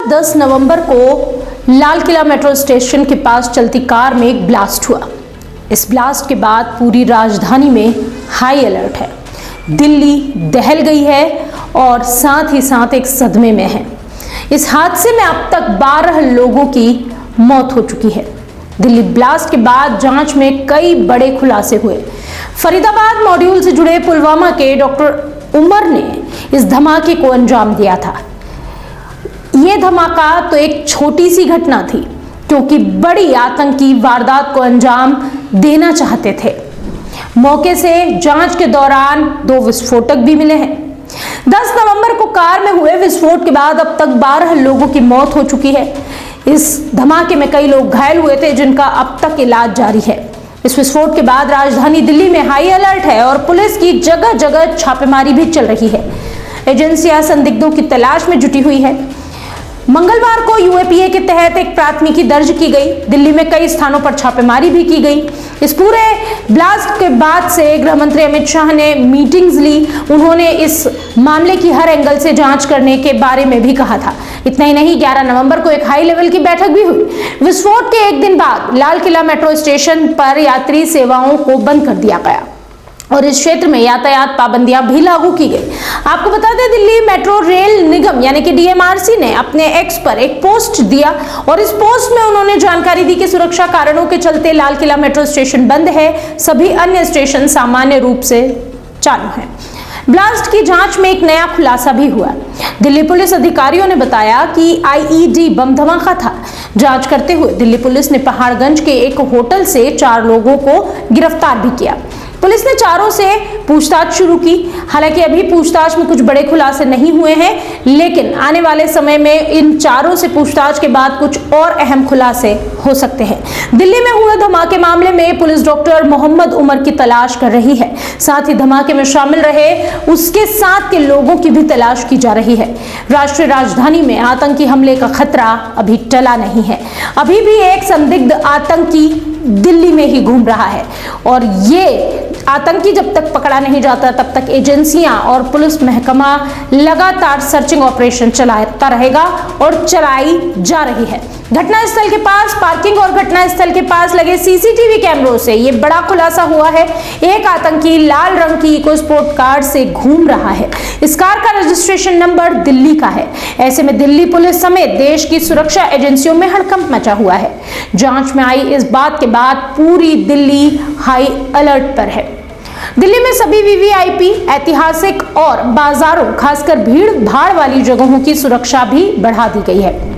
10 नवंबर को Lal Qila metro station के पास चलती कार में एक ब्लास्ट हुआ। इस ब्लास्ट के बाद पूरी राजधानी में हाई अलर्ट है। दिल्ली दहल गई है और साथ ही साथ एक सदमे में है। इस हादसे में अब तक 12 लोगों की मौत हो चुकी है। दिल्ली ब्लास्ट के बाद जांच में कई बड़े खुलासे हुए। फरीदाबाद मॉड्यूल से जुड़े पुलवामा के डॉक्टर उमर ने इस धमाके को अंजाम दिया था। यह धमाका तो एक छोटी सी घटना थी, क्योंकि बड़ी आतंकी वारदात को अंजाम देना चाहते थे। मौके से जांच के दौरान 2 विस्फोटक भी मिले हैं। 10 नवंबर को कार में हुए विस्फोट के बाद अब तक 12 लोगों की मौत हो चुकी है। इस धमाके में कई लोग घायल हुए थे, जिनका अब तक इलाज जारी है। इस विस्फोट के बाद राजधानी दिल्ली में हाई अलर्ट है और पुलिस की जगह जगह छापेमारी भी चल रही है। एजेंसियां संदिग्धों की तलाश में जुटी हुई है। मंगलवार को यूएपीए के तहत एक प्राथमिकी दर्ज की गई। दिल्ली में कई स्थानों पर छापेमारी भी की गई। इस पूरे ब्लास्ट के बाद से गृह मंत्री अमित शाह ने मीटिंग्स ली। उन्होंने इस मामले की हर एंगल से जांच करने के बारे में भी कहा था। इतना ही नहीं, 11 नवंबर को एक हाई लेवल की बैठक भी हुई। विस्फोट के एक दिन बाद लाल किला मेट्रो स्टेशन पर यात्री सेवाओं को बंद कर दिया गया और इस क्षेत्र में यातायात पाबंदियां भी लागू की गई। आपको बता दें, दिल्ली मेट्रो रेल निगम यानी कि डीएमआरसी ने अपने एक्स पर एक पोस्ट दिया और इस पोस्ट में उन्होंने जानकारी दी कि सुरक्षा कारणों के चलते लाल किला मेट्रो स्टेशन बंद है, सभी अन्य स्टेशन सामान्य रूप से चालू हैं। ब्लास्ट की जांच में एक नया खुलासा भी हुआ। दिल्ली पुलिस अधिकारियों ने बताया कि आईईडी बम धमाका था। जांच करते हुए दिल्ली पुलिस ने पहाड़गंज के एक होटल से 4 लोगों को गिरफ्तार भी किया। पुलिस ने चारों से पूछताछ शुरू की। हालांकि अभी पूछताछ में कुछ बड़े खुलासे नहीं हुए हैं, लेकिन आने वाले समय में इन चारों से पूछताछ के बाद कुछ और अहम खुलासे हो सकते हैं। दिल्ली में हुए धमाके मामले में पुलिस डॉक्टर मोहम्मद उमर की तलाश कर रही है। साथ ही धमाके में शामिल रहे उसके साथ के लोगों की भी तलाश की जा रही है। राष्ट्रीय राजधानी में आतंकी हमले का खतरा अभी टला नहीं है। अभी भी एक संदिग्ध आतंकी दिल्ली में ही घूम रहा है और ये आतंकी जब तक पकड़ा नहीं जाता तब तक एजेंसियां और पुलिस महकमा लगातार सर्चिंग ऑपरेशन चलाता रहेगा और चलाई जा रही है। घटनास्थल के पास पार्किंग और घटनास्थल के पास लगे सीसीटीवी कैमरों से ये बड़ा खुलासा हुआ है। एक आतंकी लाल रंग की इकोस्पोर्ट कार से घूम रहा है। इस कार का रजिस्ट्रेशन नंबर दिल्ली का है। ऐसे में दिल्ली पुलिस समेत देश की सुरक्षा एजेंसियों में हड़कंप मचा हुआ है। जांच में आई इस बात के बाद पूरी दिल्ली हाई अलर्ट पर है। दिल्ली में सभी वीवीआईपी, ऐतिहासिक और बाजारों, खासकर भीड़ भाड़ वाली जगहों की सुरक्षा भी बढ़ा दी गई है।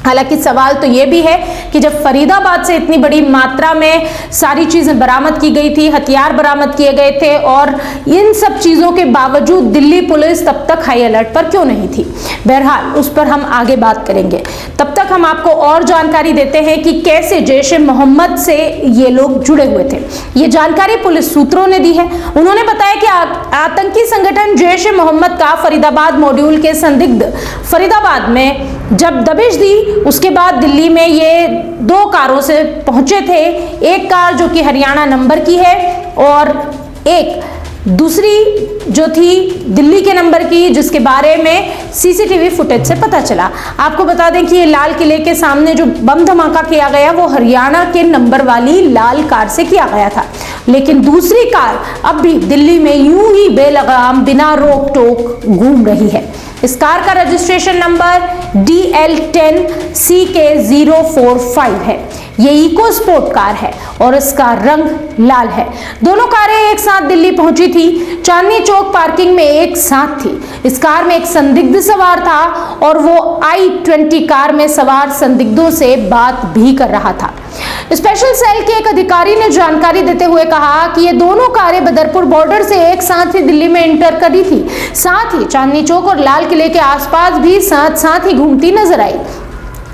हालांकि सवाल तो ये भी है कि जब फरीदाबाद से इतनी बड़ी मात्रा में सारी चीजें बरामद की गई थी, हथियार बरामद किए गए थे और इन सब चीजों के बावजूद दिल्ली पुलिस तब तक हाई अलर्ट पर क्यों नहीं थी? बहरहाल उस पर हम आगे बात करेंगे। तब तक हम आपको और जानकारी देते हैं कि कैसे जैश-ए-मोहम्मद से ये लोग जुड़े हुए थे। ये जानकारी पुलिस सूत्रों ने दी है। उन्होंने बताया कि आतंकी संगठन जैश-ए-मोहम्मद का फरीदाबाद मॉड्यूल के संदिग्ध फरीदाबाद में जब दबिश दी, उसके बाद दिल्ली में ये 2 कारों से पहुंचे थे। एक कार जो कि हरियाणा नंबर की है और एक दूसरी जो थी दिल्ली के नंबर की, जिसके बारे में सीसीटीवी फुटेज से पता चला। आपको बता दें कि ये लाल किले के सामने जो बम धमाका किया गया वो हरियाणा के नंबर वाली लाल कार से किया गया था, लेकिन दूसरी कार अब भी दिल्ली में यूं ही बेलगाम बिना रोक टोक घूम रही है। इस कार का रजिस्ट्रेशन नंबर DL10CK045 है। ये इको स्पोर्ट कार है और इसका रंग लाल है। दोनों कारें एक साथ दिल्ली पहुंची थी। चांदनी चौक पार्किंग में एक साथ थी। इस कार में एक संदिग्ध सवार था और वो I-20 कार में सवार संदिग्धों से बात भी कर रहा था। स्पेशल सेल के एक अधिकारी ने जानकारी देते हुए कहा कि ये दोनों कारें बदरपुर बॉर्डर से एक साथ ही दिल्ली में एंटर करी थी। साथ ही चांदनी चौक और लाल किले के आसपास भी साथ साथ ही घूमती नजर आई।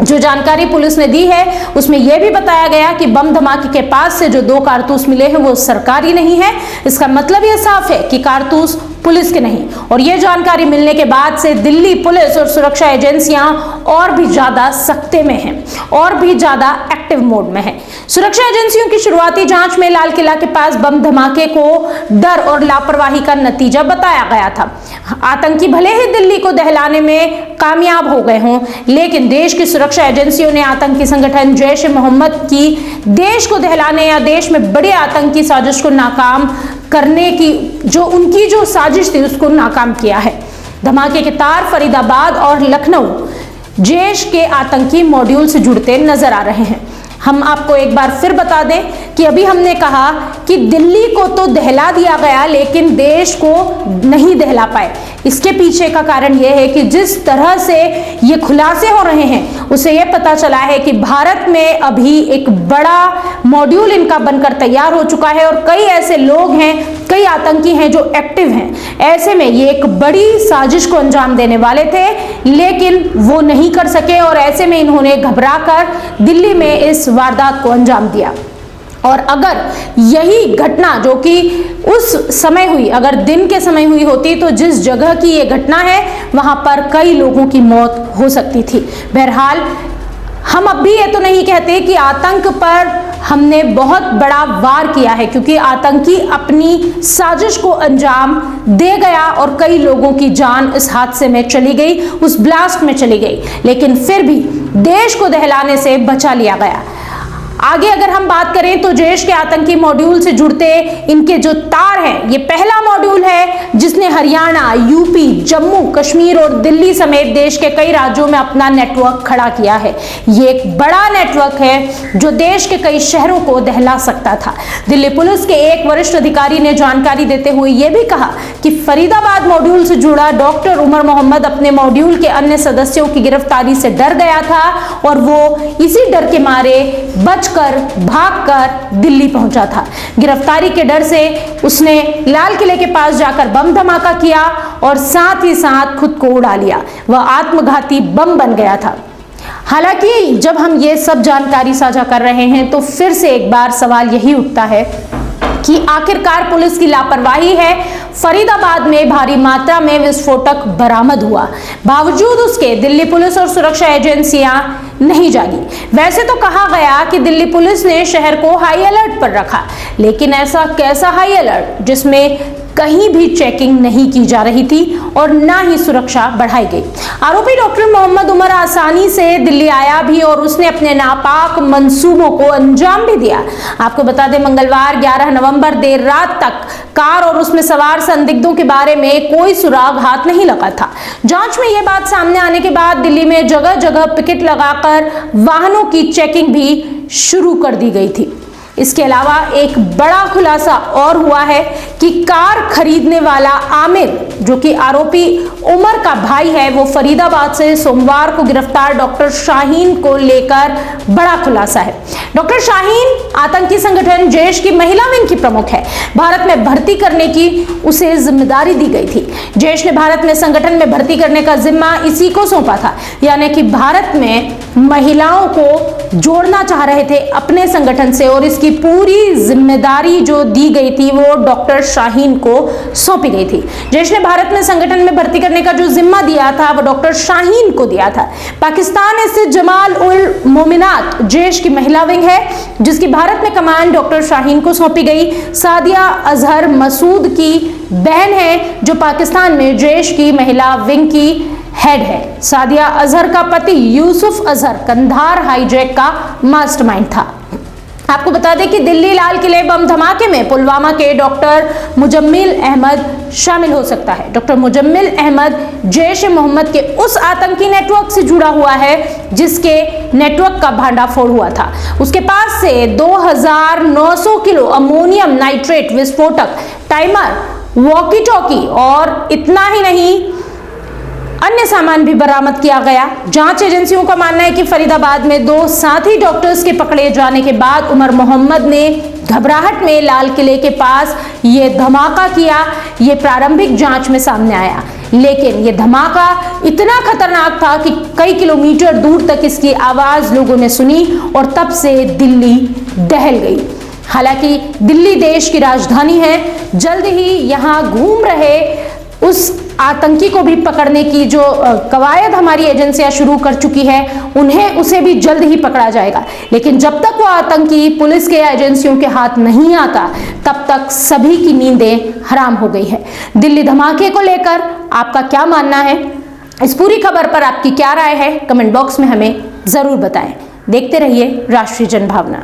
जो जानकारी पुलिस ने दी है उसमें यह भी बताया गया कि बम धमाके के पास से जो 2 कारतूस मिले हैं वो सरकारी नहीं है। इसका मतलब यह साफ है कि कारतूस पुलिस के नहीं। और ये जानकारी मिलने के बाद से दिल्ली पुलिस और सुरक्षा एजेंसियां और भी ज्यादा सख्ते में हैं, और भी ज्यादा एक्टिव मोड में हैं। सुरक्षा एजेंसियों की शुरुआती जांच में लाल किला के पास बम धमाके को डर और लापरवाही का नतीजा बताया गया था। आतंकी भले ही दिल्ली को दहलाने में कामयाब हो गए हों, लेकिन देश की सुरक्षा एजेंसियों ने आतंकी संगठन जैश ए मोहम्मद की देश को दहलाने या देश में बड़े आतंकी साजिश को नाकाम करने की उनकी जो साजिश थी उसको नाकाम किया है। धमाके के तार फरीदाबाद और लखनऊ जैश के आतंकी मॉड्यूल से जुड़ते नजर आ रहे हैं। हम आपको एक बार फिर बता दें कि अभी हमने कहा कि दिल्ली को तो दहला दिया गया लेकिन देश को नहीं दहला पाए। इसके पीछे का कारण यह है कि जिस तरह से ये खुलासे हो रहे हैं उसे यह पता चला है कि भारत में अभी एक बड़ा मॉड्यूल इनका बनकर तैयार हो चुका है और कई ऐसे लोग हैं, कई आतंकी हैं जो एक्टिव हैं। ऐसे में ये एक बड़ी साजिश को अंजाम देने वाले थे लेकिन वो नहीं कर सके और ऐसे में इन्होंने घबराकर दिल्ली में इस वारदात को अंजाम दिया। और अगर यही घटना जो कि उस समय हुई, अगर दिन के समय हुई होती तो जिस जगह की ये घटना है वहां पर कई लोगों की मौत हो सकती थी। बहरहाल हम अब भी ये तो नहीं कहते कि आतंक पर हमने बहुत बड़ा वार किया है, क्योंकि आतंकी अपनी साजिश को अंजाम दे गया और कई लोगों की जान इस हादसे में चली गई, उस ब्लास्ट में चली गई, लेकिन फिर भी देश को दहलाने से बचा लिया गया। आगे अगर हम बात करें तो जैश के आतंकी मॉड्यूल से जुड़ते इनके जो तार हैं, ये पहला मॉड्यूल है जिसने हरियाणा, यूपी, जम्मू कश्मीर और दिल्ली समेत देश के कई राज्यों में अपना नेटवर्क खड़ा किया है। ये एक बड़ा नेटवर्क है जो देश के कई शहरों को दहला सकता था। दिल्ली पुलिस के एक वरिष्ठ अधिकारी ने जानकारी देते हुए यह भी कहा कि फरीदाबाद मॉड्यूल से जुड़ा डॉक्टर उमर मोहम्मद अपने मॉड्यूल के अन्य सदस्यों की गिरफ्तारी से डर गया था और वो इसी डर के मारे भागकर दिल्ली पहुंचा था। गिरफ्तारी के डर से उसने लाल किले के पास जाकर बम धमाका किया और साथ ही साथ खुद को उड़ा लिया। वह आत्मघाती बम बन गया था। हालांकि जब हम ये सब जानकारी साझा कर रहे हैं तो फिर से एक बार सवाल यही उठता है कि आखिरकार पुलिस की लापरवाही है। फरीदाबाद में भारी मात्रा में विस्फोटक बरामद हुआ, बावजूद उसके दिल्ली पुलिस और सुरक्षा एजेंसियां नहीं जागी। वैसे तो कहा गया कि दिल्ली पुलिस ने शहर को हाई अलर्ट पर रखा, लेकिन ऐसा कैसा हाई अलर्ट जिसमें कहीं भी चेकिंग नहीं की जा रही थी और ना ही सुरक्षा बढ़ाई गई। आरोपी डॉक्टर मोहम्मद उमर आसानी से दिल्ली आया भी और उसने अपने नापाक मंसूबों को अंजाम भी दिया। आपको बता दें, मंगलवार 11 नवंबर देर रात तक कार और उसमें सवार संदिग्धों के बारे में कोई सुराग हाथ नहीं लगा था। जांच में यह बात सामने आने के बाद दिल्ली में जगह जगह पिकेट लगाकर वाहनों की चेकिंग भी शुरू कर दी गई थी। इसके अलावा एक बड़ा खुलासा और हुआ है कि कार खरीदने वाला आमिर, जो कि आरोपी उमर का भाई है, वो फरीदाबाद से सोमवार को गिरफ्तार डॉक्टर शाहीन को लेकर बड़ा खुलासा है। डॉक्टर शाहीन आतंकी संगठन जैश की महिला विंग की प्रमुख है। भारत में भर्ती करने की उसे जिम्मेदारी दी गई थी। जैश ने भारत में संगठन में भर्ती करने का जिम्मा इसी को सौंपा था, यानी कि भारत में महिलाओं को जोड़ना चाह रहे थे अपने संगठन से और इसकी पूरी जिम्मेदारी जो दी गई थी वो डॉक्टर शाहीन को सौंपी गई थी। जैश ने भारत में संगठन में भर्ती करने का जो जिम्मा दिया था वो डॉक्टर शाहीन को दिया था। पाकिस्तान स्थित जमाल उल मोमिनात जैश की महिला विंग है, जिसकी भारत में कमान डॉक्टर शाहीन को सौंपी गई। सादिया अजहर मसूद की बहन है जो पाकिस्तान में जैश की महिला विंग की हेड है। सादिया अजहर का पति यूसुफ अजहर कंधार हाईजैक का मास्टरमाइंड था। आपको बता दें कि दिल्ली लाल किले बम धमाके में पुलवामा के डॉक्टर मुजम्मिल अहमद शामिल हो सकता है। डॉक्टर मुजम्मिल अहमद जैश ए मोहम्मद के उस आतंकी नेटवर्क से जुड़ा हुआ है जिसके नेटवर्क का भांडाफोड़ हुआ था। उसके पास से 2900 किलो अमोनियम नाइट्रेट विस्फोटक, टाइमर, वॉकी टॉकी और इतना ही नहीं अन्य सामान भी बरामद किया गया। जांच एजेंसियों का मानना है कि फरीदाबाद में 2 साथी डॉक्टर्स के पकड़े जाने के बाद उमर मोहम्मद ने घबराहट में लाल किले के पास ये धमाका किया। ये प्रारंभिक जांच में सामने आया, लेकिन ये धमाका इतना खतरनाक था कि कई किलोमीटर दूर तक इसकी आवाज लोगों ने सुनी और तब से दिल्ली दहल गई। हालांकि दिल्ली देश की राजधानी है, जल्द ही यहाँ घूम रहे उस आतंकी को भी पकड़ने की जो कवायद हमारी एजेंसियां शुरू कर चुकी है, उसे भी जल्द ही पकड़ा जाएगा। लेकिन जब तक वो आतंकी पुलिस के या एजेंसियों के हाथ नहीं आता, तब तक सभी की नींदें हराम हो गई है। दिल्ली धमाके को लेकर आपका क्या मानना है? इस पूरी खबर पर आपकी क्या राय है? कमेंट बॉक्स में हमें जरूर बताएं। देखते रहिए राष्ट्रीय जनभावना।